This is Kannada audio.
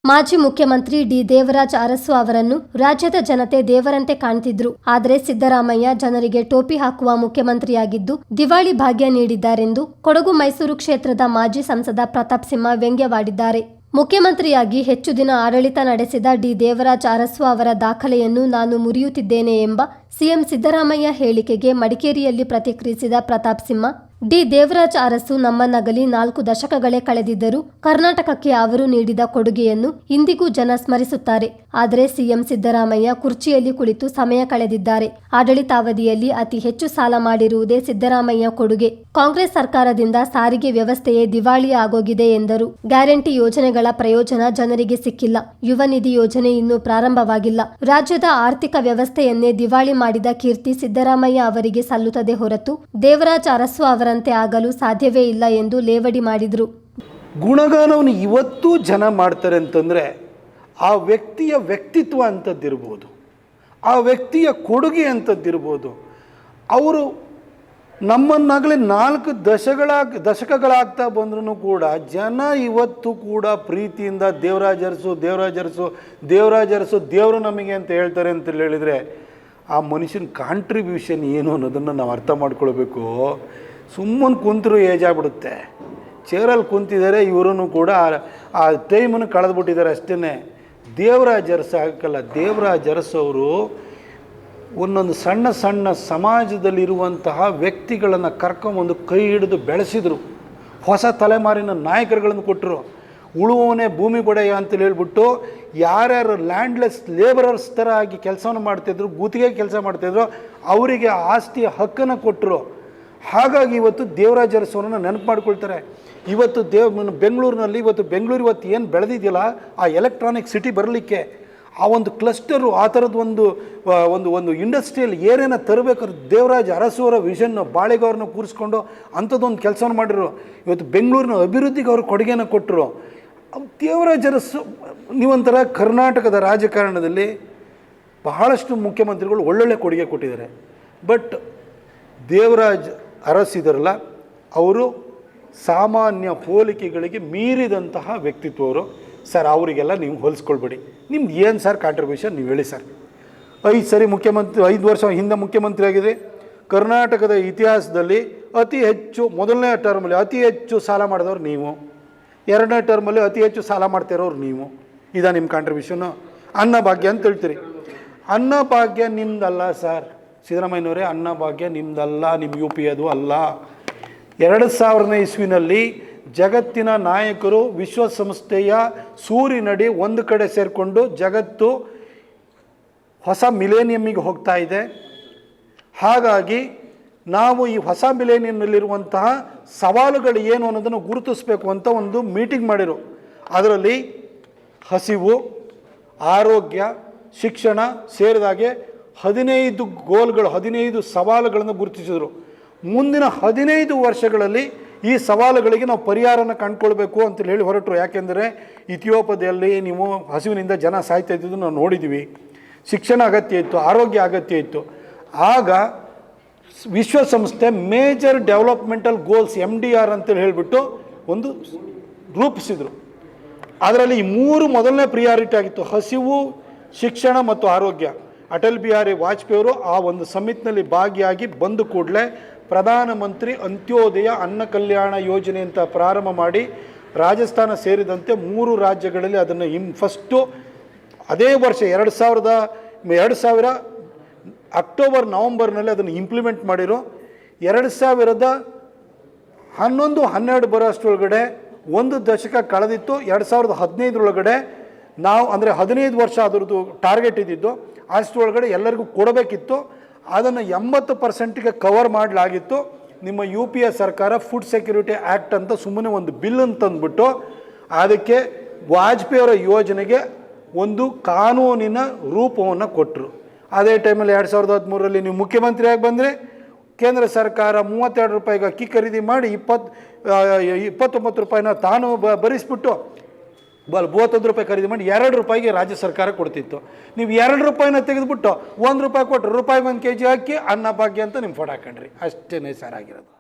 ಮಾಜಿ ಮುಖ್ಯಮಂತ್ರಿ ಡಿ. ದೇವರಾಜ ಅರಸು ಅವರನ್ನು ರಾಜ್ಯದ ಜನತೆ ದೇವರಂತೆ ಕಾಣ್ತಿದ್ರು. ಆದರೆ ಸಿದ್ದರಾಮಯ್ಯ ಜನರಿಗೆ ಟೋಪಿ ಹಾಕುವ ಮುಖ್ಯಮಂತ್ರಿಯಾಗಿದ್ದು ದಿವಾಳಿ ಭಾಗ್ಯ ನೀಡಿದ್ದಾರೆಂದು ಕೊಡಗು ಮೈಸೂರು ಕ್ಷೇತ್ರದ ಮಾಜಿ ಸಂಸದ ಪ್ರತಾಪ್ ಸಿಂಹ ವ್ಯಂಗ್ಯವಾಡಿದ್ದಾರೆ. ಮುಖ್ಯಮಂತ್ರಿಯಾಗಿ ಹೆಚ್ಚು ದಿನ ಆಡಳಿತ ನಡೆಸಿದ ಡಿ. ದೇವರಾಜ ಅರಸು ಅವರ ದಾಖಲೆಯನ್ನು ನಾನು ಮುರಿಯುತ್ತಿದ್ದೇನೆ ಎಂಬ ಸಿಎಂ ಸಿದ್ದರಾಮಯ್ಯ ಹೇಳಿಕೆಗೆ ಮಡಿಕೇರಿಯಲ್ಲಿ ಪ್ರತಿಕ್ರಿಯಿಸಿದ ಪ್ರತಾಪ್ ಸಿಂಹ, ಡಿ. ದೇವರಾಜ ಅರಸು ನಮ್ಮನ್ನಗಲಿ 4 ದಶಕಗಳೇ ಕಳೆದಿದ್ದರೂ ಕರ್ನಾಟಕಕ್ಕೆ ಅವರು ನೀಡಿದ ಕೊಡುಗೆಯನ್ನು ಇಂದಿಗೂ ಜನ ಸ್ಮರಿಸುತ್ತಾರೆ. ಆದರೆ ಸಿಎಂ ಸಿದ್ದರಾಮಯ್ಯ ಕುರ್ಚಿಯಲ್ಲಿ ಕುಳಿತು ಸಮಯ ಕಳೆದಿದ್ದಾರೆ. ಆಡಳಿತಾವಧಿಯಲ್ಲಿ ಅತಿ ಹೆಚ್ಚು ಸಾಲ ಮಾಡಿರುವುದೇ ಸಿದ್ದರಾಮಯ್ಯ ಕೊಡುಗೆ. ಕಾಂಗ್ರೆಸ್ ಸರ್ಕಾರದಿಂದ ಸಾರಿಗೆ ವ್ಯವಸ್ಥೆಯೇ ದಿವಾಳಿ ಆಗೋಗಿದೆ ಎಂದರು. ಗ್ಯಾರಂಟಿ ಯೋಜನೆಗಳ ಪ್ರಯೋಜನ ಜನರಿಗೆ ಸಿಕ್ಕಿಲ್ಲ. ಯುವ ನಿಧಿ ಯೋಜನೆ ಇನ್ನೂ ಪ್ರಾರಂಭವಾಗಿಲ್ಲ. ರಾಜ್ಯದ ಆರ್ಥಿಕ ವ್ಯವಸ್ಥೆಯನ್ನೇ ದಿವಾಳಿ ಮಾಡಿದ ಕೀರ್ತಿ ಸಿದ್ದರಾಮಯ್ಯ ಅವರಿಗೆ ಸಲ್ಲುತ್ತದೆ ಹೊರತು ದೇವರಾಜ ಅರಸು ಅವರಂತೆ ಆಗಲು ಸಾಧ್ಯವೇ ಇಲ್ಲ ಎಂದು ಲೇವಡಿ ಮಾಡಿದರು. ಗುಣಗಾನವನ್ನು ಇವತ್ತು ಜನ ಮಾಡ್ತಾರೆ ಅಂತಂದರೆ ಆ ವ್ಯಕ್ತಿಯ ವ್ಯಕ್ತಿತ್ವ ಅಂಥದ್ದಿರ್ಬೋದು, ಆ ವ್ಯಕ್ತಿಯ ಕೊಡುಗೆ ಅಂಥದ್ದಿರ್ಬೋದು. ಅವರು ನಮ್ಮನ್ನಾಗಲೇ 4 ದಶಕಗಳಾಗ್ತಾ ಬಂದ್ರೂ ಕೂಡ ಜನ ಇವತ್ತು ಕೂಡ ಪ್ರೀತಿಯಿಂದ ದೇವರಾಜ ಅರಸು ದೇವರು ನಮಗೆ ಅಂತ ಹೇಳ್ತಾರೆ ಅಂತ ಹೇಳಿದರೆ ಆ ಮನುಷ್ಯನ ಕಾಂಟ್ರಿಬ್ಯೂಷನ್ ಏನು ಅನ್ನೋದನ್ನು ನಾವು ಅರ್ಥ ಮಾಡ್ಕೊಳ್ಬೇಕು. ಸುಮ್ಮನೆ ಕುಂತರೂ ಏಜ್ ಆಗ್ಬಿಡುತ್ತೆ. ಚೇರಲ್ಲಿ ಕುಂತಿದ್ದಾರೆ, ಇವರೂ ಕೂಡ ಆ ಟೈಮನ್ನು ಕಳೆದ್ಬಿಟ್ಟಿದ್ದಾರೆ ಅಷ್ಟೇ. ದೇವರಾಜ ಅರಸು ಹಾಕಲ್ಲ. ದೇವರಾಜ ಅರಸು ಅವರು ಒಂದೊಂದು ಸಣ್ಣ ಸಣ್ಣ ಸಮಾಜದಲ್ಲಿರುವಂತಹ ವ್ಯಕ್ತಿಗಳನ್ನು ಕರ್ಕೊಂಬಂದು ಕೈ ಹಿಡಿದು ಬೆಳೆಸಿದರು. ಹೊಸ ತಲೆಮಾರಿನ ನಾಯಕರುಗಳನ್ನು ಕೊಟ್ಟರು. ಉಳುವವನೇ ಭೂಮಿ ಬೊಡೆಯ ಅಂತೇಳಿ ಹೇಳ್ಬಿಟ್ಟು ಯಾರ್ಯಾರು ಲ್ಯಾಂಡ್ಲೆಸ್ ಲೇಬರರ್ಸ್ ಥರ ಆಗಿ ಕೆಲಸವನ್ನು ಮಾಡ್ತಿದ್ರು, ಗುತ್ತಿಗೆ ಕೆಲಸ ಮಾಡ್ತಾಯಿದ್ರು, ಅವರಿಗೆ ಆಸ್ತಿಯ ಹಕ್ಕನ್ನು ಕೊಟ್ಟರು. ಹಾಗಾಗಿ ಇವತ್ತು ದೇವರಾಜ ಅರಸುವರನ್ನು ನೆನಪು ಮಾಡ್ಕೊಳ್ತಾರೆ. ಇವತ್ತು ಬೆಂಗಳೂರಿನಲ್ಲಿ ಬೆಂಗಳೂರು ಇವತ್ತು ಏನು ಬೆಳೆದಿದೆಯಲ್ಲ, ಆ ಎಲೆಕ್ಟ್ರಾನಿಕ್ ಸಿಟಿ ಬರಲಿಕ್ಕೆ ಆ ಒಂದು ಕ್ಲಸ್ಟರು, ಆ ಥರದ್ದು ಒಂದು ಇಂಡಸ್ಟ್ರಿಯಲ್ ಏನೇನ ತರಬೇಕಾದ್ರೆ ದೇವರಾಜ ಅರಸುವರ ವಿಷನ್ನು ಬಾಳೆಗವ್ರನ್ನ ಕೂರಿಸ್ಕೊಂಡು ಅಂಥದ್ದೊಂದು ಕೆಲಸವನ್ನು ಮಾಡಿದ್ರು. ಇವತ್ತು ಬೆಂಗಳೂರಿನ ಅಭಿವೃದ್ಧಿಗೆ ಅವರು ಕೊಡುಗೆನ ಕೊಟ್ಟರು. ದೇವರಾಜ ಅರಸು ನೀವೊಂಥರ ಕರ್ನಾಟಕದ ರಾಜಕಾರಣದಲ್ಲಿ ಬಹಳಷ್ಟು ಮುಖ್ಯಮಂತ್ರಿಗಳು ಒಳ್ಳೊಳ್ಳೆ ಕೊಡುಗೆ ಕೊಟ್ಟಿದ್ದಾರೆ. ಬಟ್ ದೇವರಾಜ ಅರಸಿದಾರಲ್ಲ, ಅವರು ಸಾಮಾನ್ಯ ಹೋಲಿಕೆಗಳಿಗೆ ಮೀರಿದಂತಹ ವ್ಯಕ್ತಿತ್ವವರು ಸರ್. ಅವರಿಗೆಲ್ಲ ನೀವು ಹೋಲಿಸ್ಕೊಳ್ಬೇಡಿ. ನಿಮ್ದು ಏನು ಸರ್ ಕಾಂಟ್ರಿಬ್ಯೂಷನ್ ನೀವು ಹೇಳಿ ಸರ್. 5 ವರ್ಷ ಹಿಂದೆ ಮುಖ್ಯಮಂತ್ರಿ ಆಗಿದೆ. ಕರ್ನಾಟಕದ ಇತಿಹಾಸದಲ್ಲಿ ಅತಿ ಹೆಚ್ಚು ಮೊದಲನೇ ಟರ್ಮಲ್ಲಿ ಅತಿ ಹೆಚ್ಚು ಸಾಲ ಮಾಡಿದವ್ರು ನೀವು, 2ನೇ ಟರ್ಮಲ್ಲಿ ಅತಿ ಹೆಚ್ಚು ಸಾಲ ಮಾಡ್ತಿರೋರು ನೀವು. ಇದಾ ನಿಮ್ಮ ಕಾಂಟ್ರಿಬ್ಯೂಷನ್ನು? ಅನ್ನಭಾಗ್ಯ ಅಂತ ಹೇಳ್ತೀರಿ. ಅನ್ನಭಾಗ್ಯ ನಿಮ್ದಲ್ಲ ಸರ್ ಸಿದ್ದರಾಮಯ್ಯನವರೇ. ಅನ್ನಭಾಗ್ಯ ನಿಮ್ದಲ್ಲ, ನಿಮ್ಮ UP ಅದು ಅಲ್ಲ. 2000ನೇ ಇಸ್ವಿನಲ್ಲಿ ಜಗತ್ತಿನ ನಾಯಕರು ವಿಶ್ವಸಂಸ್ಥೆಯ ಸೂರಿನಡಿ ಒಂದು ಕಡೆ ಸೇರಿಕೊಂಡು ಜಗತ್ತು ಹೊಸ ಮಿಲೇನಿಯಮ್ಮಿಗೆ ಹೋಗ್ತಾ ಇದೆ. ಹಾಗಾಗಿ ನಾವು ಈ ಹೊಸ ಮಿಲೇನಿಯಮ್ನಲ್ಲಿರುವಂತಹ ಸವಾಲುಗಳು ಏನು ಅನ್ನೋದನ್ನು ಗುರುತಿಸಬೇಕು ಅಂತ ಒಂದು ಮೀಟಿಂಗ್ ಮಾಡಿರು. ಅದರಲ್ಲಿ ಹಸಿವು, ಆರೋಗ್ಯ, ಶಿಕ್ಷಣ ಸೇರಿದಾಗೆ 15 ಗೋಲ್ಗಳು, 15 ಸವಾಲುಗಳನ್ನು ಗುರುತಿಸಿದರು. ಮುಂದಿನ 15 ವರ್ಷಗಳಲ್ಲಿ ಈ ಸವಾಲುಗಳಿಗೆ ನಾವು ಪರಿಹಾರನ ಕಂಡುಕೊಳ್ಬೇಕು ಅಂತೇಳಿ ಹೇಳಿ ಹೊರಟರು. ಯಾಕೆಂದರೆ ಇಥಿಯೋಪಿಯಾದಲ್ಲಿ ನೀವು ಹಸಿವಿನಿಂದ ಜನ ಸಾಯ್ತಾ ಇದ್ದಿದ್ದು ನಾವು ನೋಡಿದ್ದೀವಿ. ಶಿಕ್ಷಣ ಅಗತ್ಯ ಇತ್ತು, ಆರೋಗ್ಯ ಅಗತ್ಯ ಇತ್ತು. ಆಗ ವಿಶ್ವಸಂಸ್ಥೆ ಮೇಜರ್ ಡೆವಲಪ್ಮೆಂಟಲ್ ಗೋಲ್ಸ್ MDR ಅಂತೇಳಿ ಹೇಳಿಬಿಟ್ಟು ಒಂದು ರೂಪಿಸಿದರು. ಅದರಲ್ಲಿ ಈ 3 ಮೊದಲನೇ ಪ್ರಿಯಾರಿಟಿ ಆಗಿತ್ತು: ಹಸಿವು, ಶಿಕ್ಷಣ ಮತ್ತು ಆರೋಗ್ಯ. ಅಟಲ್ ಬಿಹಾರಿ ವಾಜಪೇಯಿಯವರು ಆ ಒಂದು ಸಮಿಟ್ನಲ್ಲಿ ಭಾಗಿಯಾಗಿ ಬಂದ ಕೂಡಲೇ ಪ್ರಧಾನಮಂತ್ರಿ ಅಂತ್ಯೋದಯ ಅನ್ನ ಕಲ್ಯಾಣ ಯೋಜನೆ ಅಂತ ಪ್ರಾರಂಭ ಮಾಡಿ ರಾಜಸ್ಥಾನ ಸೇರಿದಂತೆ 3 ರಾಜ್ಯಗಳಲ್ಲಿ ಅದನ್ನು ಫಸ್ಟು ಅದೇ ವರ್ಷ 2000 ಅಕ್ಟೋಬರ್ ನವಂಬರ್ನಲ್ಲಿ ಅದನ್ನು ಇಂಪ್ಲಿಮೆಂಟ್ ಮಾಡಿರೋ. 2011-12 ಬರೋ ಅಷ್ಟರೊಳಗಡೆ 1 ದಶಕ ಕಳೆದಿತ್ತು. 2015 ನಾವು ಅಂದರೆ 15 ವರ್ಷ ಅದರದ್ದು ಟಾರ್ಗೆಟ್ ಇದ್ದಿದ್ದು. ಅಷ್ಟರೊಳಗಡೆ ಎಲ್ಲರಿಗೂ ಕೊಡಬೇಕಿತ್ತು. ಅದನ್ನು 80%ಗೆ ಕವರ್ ಮಾಡಲಾಗಿತ್ತು. ನಿಮ್ಮ UPA ಸರ್ಕಾರ ಫುಡ್ ಸೆಕ್ಯೂರಿಟಿ ಆ್ಯಕ್ಟ್ ಅಂತ ಸುಮ್ಮನೆ ಒಂದು ಬಿಲ್ಲನ್ನು ತಂದುಬಿಟ್ಟು ಅದಕ್ಕೆ ವಾಜಪೇಯಿಯವರ ಯೋಜನೆಗೆ ಒಂದು ಕಾನೂನಿನ ರೂಪವನ್ನು ಕೊಟ್ಟರು. ಅದೇ ಟೈಮಲ್ಲಿ 2013ರಲ್ಲಿ ನೀವು ಮುಖ್ಯಮಂತ್ರಿಯಾಗಿ ಬಂದರೆ ಕೇಂದ್ರ ಸರ್ಕಾರ 32 ರೂಪಾಯಿಗೆ ಅಕ್ಕಿ ಖರೀದಿ ಮಾಡಿ 29 ರೂಪಾಯಿನ ತಾನು ಭರಿಸ್ಬಿಟ್ಟು 32 ರೂಪಾಯಿ ಖರೀದಿ ಮಾಡಿ 2 ರೂಪಾಯಿಗೆ ರಾಜ್ಯ ಸರ್ಕಾರ ಕೊಡ್ತಿತ್ತು. ನೀವು 2 ರೂಪಾಯಿನ ತೆಗೆದುಬಿಟ್ಟು 1 ರೂಪಾಯಿ ಕೊಟ್ಟರು, ರೂಪಾಯಿಗೆ 1 kg ಅಕ್ಕಿ ಅನ್ನಭಾಗ್ಯ ಅಂತ ನಿಮ್ಮ ಫೋಟೋ ಹಾಕೊಂಡ್ರಿ. ಅಷ್ಟೇ ಸರ್ ಆಗಿರೋದು.